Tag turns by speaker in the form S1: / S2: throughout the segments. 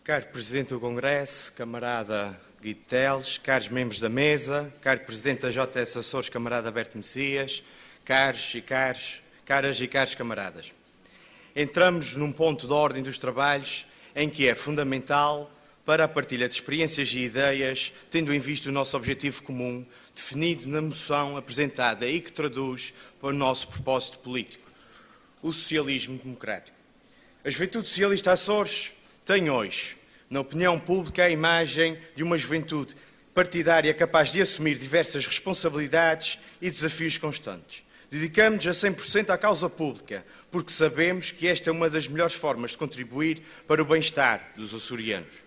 S1: Caro Presidente do Congresso, camarada Guido Teles, caros membros da mesa, caro Presidente da JS Açores, camarada Alberto Messias, caras e caros camaradas. Entramos num ponto de ordem dos trabalhos em que é fundamental para a partilha de experiências e ideias, tendo em vista o nosso objetivo comum, definido na moção apresentada e que traduz para o nosso propósito político, o socialismo democrático. A Juventude Socialista Açores tem hoje, na opinião pública, a imagem de uma juventude partidária capaz de assumir diversas responsabilidades e desafios constantes. Dedicamos-nos a 100% à causa pública, porque sabemos que esta é uma das melhores formas de contribuir para o bem-estar dos açorianos.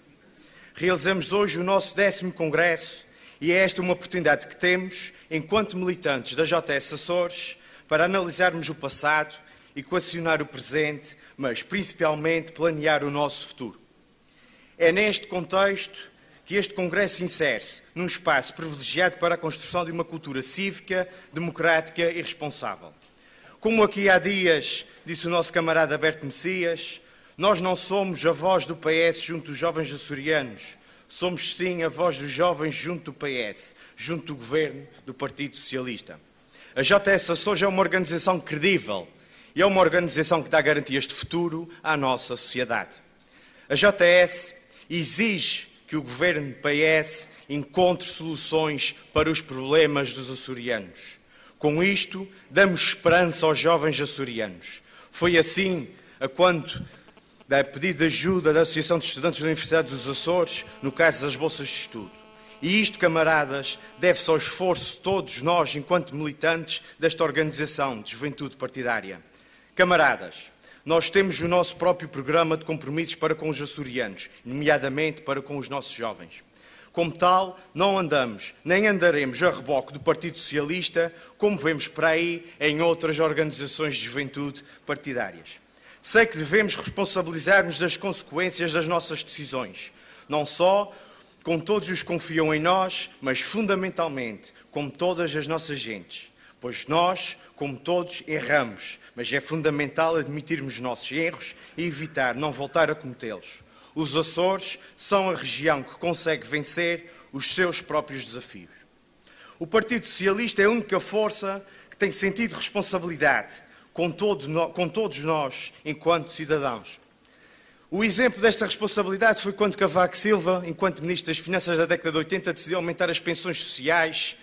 S1: Realizamos hoje o nosso 10º Congresso e é esta uma oportunidade que temos, enquanto militantes da JS Açores, para analisarmos o passado, equacionar o presente, mas principalmente planear o nosso futuro. É neste contexto que este Congresso insere-se num espaço privilegiado para a construção de uma cultura cívica, democrática e responsável. Como aqui há dias disse o nosso camarada Alberto Messias, nós não somos a voz do PS junto dos jovens açorianos, somos sim a voz dos jovens junto do PS, junto do governo do Partido Socialista. A JS Açores é uma organização credível e é uma organização que dá garantias de futuro à nossa sociedade. A JS exige que o governo PS encontre soluções para os problemas dos açorianos. Com isto, damos esperança aos jovens açorianos. Foi assim, a pedido de ajuda da Associação de Estudantes da Universidade dos Açores, no caso das bolsas de estudo. E isto, camaradas, deve-se ao esforço de todos nós, enquanto militantes desta organização de juventude partidária. Camaradas, nós temos o nosso próprio programa de compromissos para com os açorianos, nomeadamente para com os nossos jovens. Como tal, não andamos, nem andaremos a reboque do Partido Socialista, como vemos por aí em outras organizações de juventude partidárias. Sei que devemos responsabilizar-nos das consequências das nossas decisões, não só com todos os que confiam em nós, mas fundamentalmente com todas as nossas gentes. Pois nós, como todos, erramos, mas é fundamental admitirmos os nossos erros e evitar não voltar a cometê-los. Os Açores são a região que consegue vencer os seus próprios desafios. O Partido Socialista é a única força que tem sentido responsabilidade com todos nós, enquanto cidadãos. O exemplo desta responsabilidade foi quando Cavaco Silva, enquanto Ministro das Finanças da década de 80, decidiu aumentar as pensões sociais,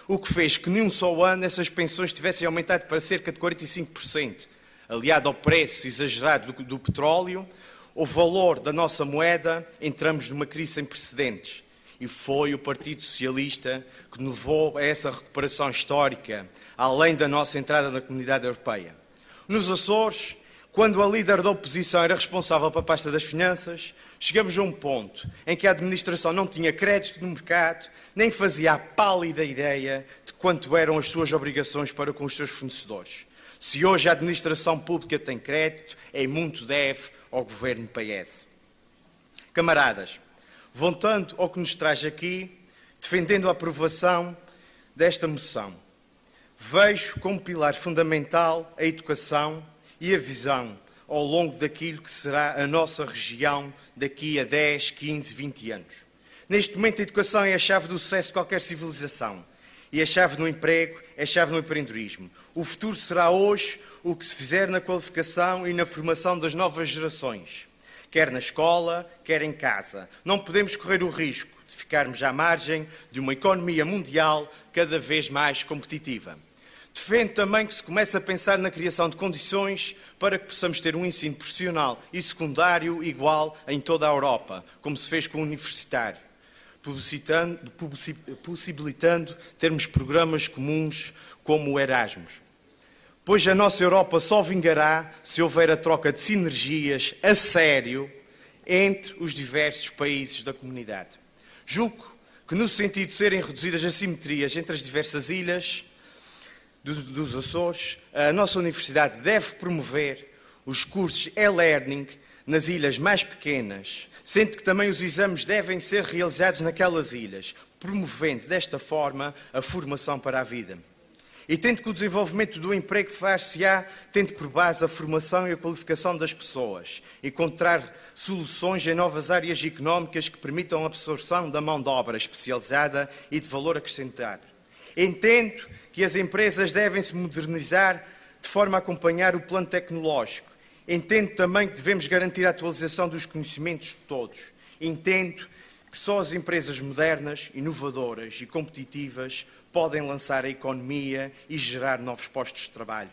S1: o que fez que, num só ano, essas pensões tivessem aumentado para cerca de 45%, aliado ao preço exagerado do petróleo, o valor da nossa moeda, entramos numa crise sem precedentes. E foi o Partido Socialista que levou a essa recuperação histórica, além da nossa entrada na Comunidade Europeia. Nos Açores, quando a líder da oposição era responsável pela pasta das finanças, chegamos a um ponto em que a administração não tinha crédito no mercado, nem fazia a pálida ideia de quanto eram as suas obrigações para com os seus fornecedores. Se hoje a administração pública tem crédito, é muito deve ao governo PS. Camaradas, voltando ao que nos traz aqui, defendendo a aprovação desta moção, vejo como pilar fundamental a educação e a visão ao longo daquilo que será a nossa região daqui a 10, 15, 20 anos. Neste momento, a educação é a chave do sucesso de qualquer civilização. E a chave no emprego é a chave no empreendedorismo. O futuro será hoje o que se fizer na qualificação e na formação das novas gerações, quer na escola, quer em casa. Não podemos correr o risco de ficarmos à margem de uma economia mundial cada vez mais competitiva. Defendo também que se comece a pensar na criação de condições para que possamos ter um ensino profissional e secundário igual em toda a Europa, como se fez com o universitário, possibilitando termos programas comuns como o Erasmus. Pois a nossa Europa só vingará se houver a troca de sinergias a sério entre os diversos países da comunidade. Julgo que, no sentido de serem reduzidas as assimetrias entre as diversas ilhas dos Açores, a nossa universidade deve promover os cursos e-learning nas ilhas mais pequenas, sendo que também os exames devem ser realizados naquelas ilhas, promovendo desta forma a formação para a vida. E tendo que o desenvolvimento do emprego far-se-á, tendo por base a formação e a qualificação das pessoas, encontrar soluções em novas áreas económicas que permitam a absorção da mão de obra especializada e de valor acrescentado. Entendo que as empresas devem se modernizar de forma a acompanhar o plano tecnológico. Entendo também que devemos garantir a atualização dos conhecimentos de todos. Entendo que só as empresas modernas, inovadoras e competitivas podem lançar a economia e gerar novos postos de trabalho.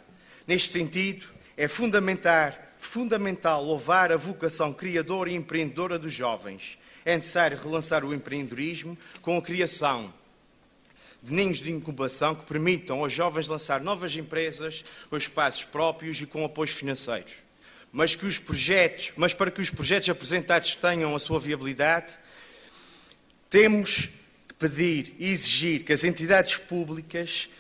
S1: Neste sentido, é fundamental louvar a vocação criadora e empreendedora dos jovens. É necessário relançar o empreendedorismo com a criação de ninhos de incubação que permitam aos jovens lançar novas empresas com espaços próprios e com apoios financeiros. Mas para que os projetos apresentados tenham a sua viabilidade, temos que pedir e exigir que as entidades públicas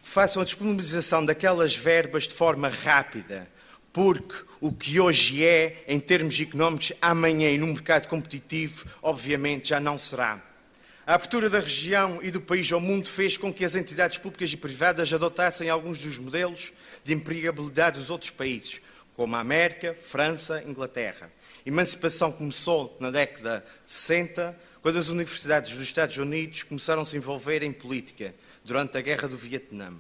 S1: façam a disponibilização daquelas verbas de forma rápida, porque o que hoje é, em termos económicos, amanhã e num mercado competitivo, obviamente já não será. A abertura da região e do país ao mundo fez com que as entidades públicas e privadas adotassem alguns dos modelos de empregabilidade dos outros países, como a América, França, Inglaterra. A emancipação começou na década de 60, quando as universidades dos Estados Unidos começaram a se envolver em política, durante a Guerra do Vietnã.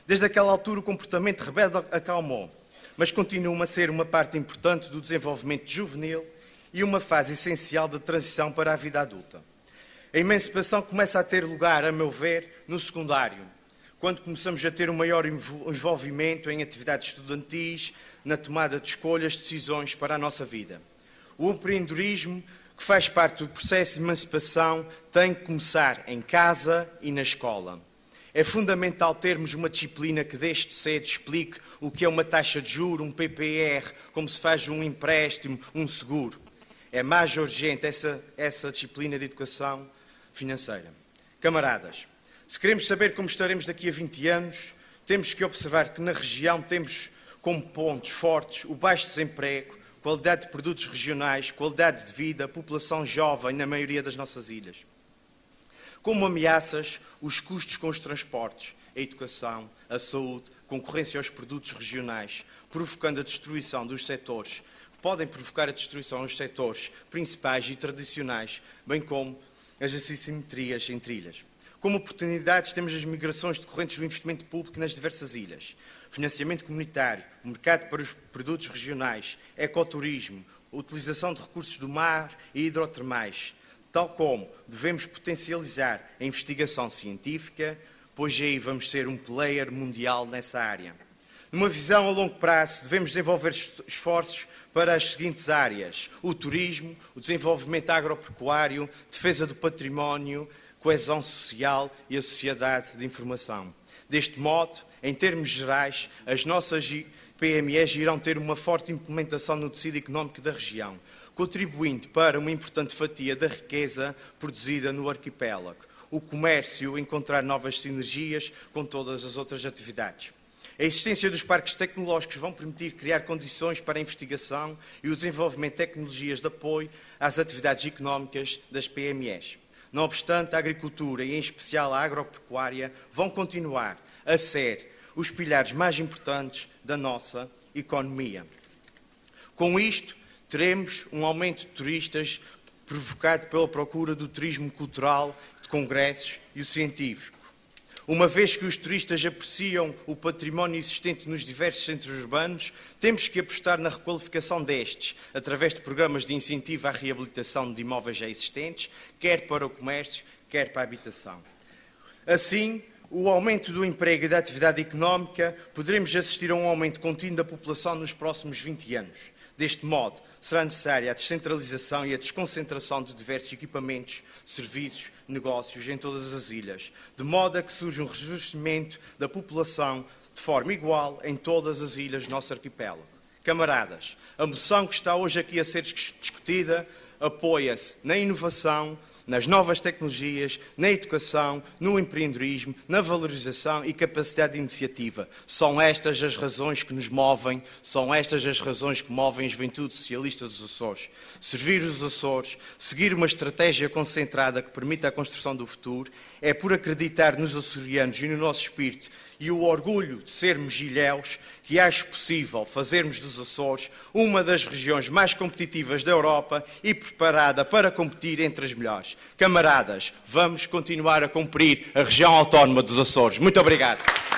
S1: Desde aquela altura, o comportamento rebelde acalmou, mas continua a ser uma parte importante do desenvolvimento juvenil e uma fase essencial de transição para a vida adulta. A emancipação começa a ter lugar, a meu ver, no secundário, quando começamos a ter um maior envolvimento em atividades estudantis, na tomada de escolhas, decisões para a nossa vida. O empreendedorismo, que faz parte do processo de emancipação, tem que começar em casa e na escola. É fundamental termos uma disciplina que desde cedo explique o que é uma taxa de juros, um PPR, como se faz um empréstimo, um seguro. É mais urgente essa disciplina de educação financeira. Camaradas, se queremos saber como estaremos daqui a 20 anos, temos que observar que na região temos como pontos fortes o baixo desemprego, qualidade de produtos regionais, qualidade de vida, população jovem na maioria das nossas ilhas. Como ameaças, os custos com os transportes, a educação, a saúde, concorrência aos produtos regionais, provocando a destruição dos setores, podem provocar a destruição dos setores principais e tradicionais, bem como as assimetrias entre ilhas. Como oportunidades, temos as migrações decorrentes do investimento público nas diversas ilhas, financiamento comunitário, o mercado para os produtos regionais, ecoturismo, a utilização de recursos do mar e hidrotermais, tal como devemos potencializar a investigação científica, pois aí vamos ser um player mundial nessa área. Numa visão a longo prazo, devemos desenvolver esforços para as seguintes áreas: o turismo, o desenvolvimento agropecuário, defesa do património, coesão social e a sociedade de informação. Deste modo, em termos gerais, as nossas PMEs irão ter uma forte implementação no tecido económico da região, contribuindo para uma importante fatia da riqueza produzida no arquipélago. O comércio encontrar novas sinergias com todas as outras atividades. A existência dos parques tecnológicos vão permitir criar condições para a investigação e o desenvolvimento de tecnologias de apoio às atividades económicas das PMEs. Não obstante, a agricultura e, em especial, a agropecuária vão continuar a ser os pilares mais importantes da nossa economia. Com isto, teremos um aumento de turistas provocado pela procura do turismo cultural, de congressos e o científico. Uma vez que os turistas apreciam o património existente nos diversos centros urbanos, temos que apostar na requalificação destes, através de programas de incentivo à reabilitação de imóveis já existentes, quer para o comércio, quer para a habitação. Assim, o aumento do emprego e da atividade económica, poderemos assistir a um aumento contínuo da população nos próximos 20 anos. Deste modo, será necessária a descentralização e a desconcentração de diversos equipamentos, serviços, negócios em todas as ilhas, de modo a que surja um rejuvenescimento da população de forma igual em todas as ilhas do nosso arquipélago. Camaradas, a moção que está hoje aqui a ser discutida apoia-se na inovação, nas novas tecnologias, na educação, no empreendedorismo, na valorização e capacidade de iniciativa. São estas as razões que nos movem, são estas as razões que movem a Juventude Socialista dos Açores. Servir os Açores, seguir uma estratégia concentrada que permita a construção do futuro, é por acreditar nos açorianos e no nosso espírito e o orgulho de sermos ilhéus que acho possível fazermos dos Açores uma das regiões mais competitivas da Europa e preparada para competir entre as melhores. Camaradas, vamos continuar a cumprir a região autónoma dos Açores. Muito obrigado.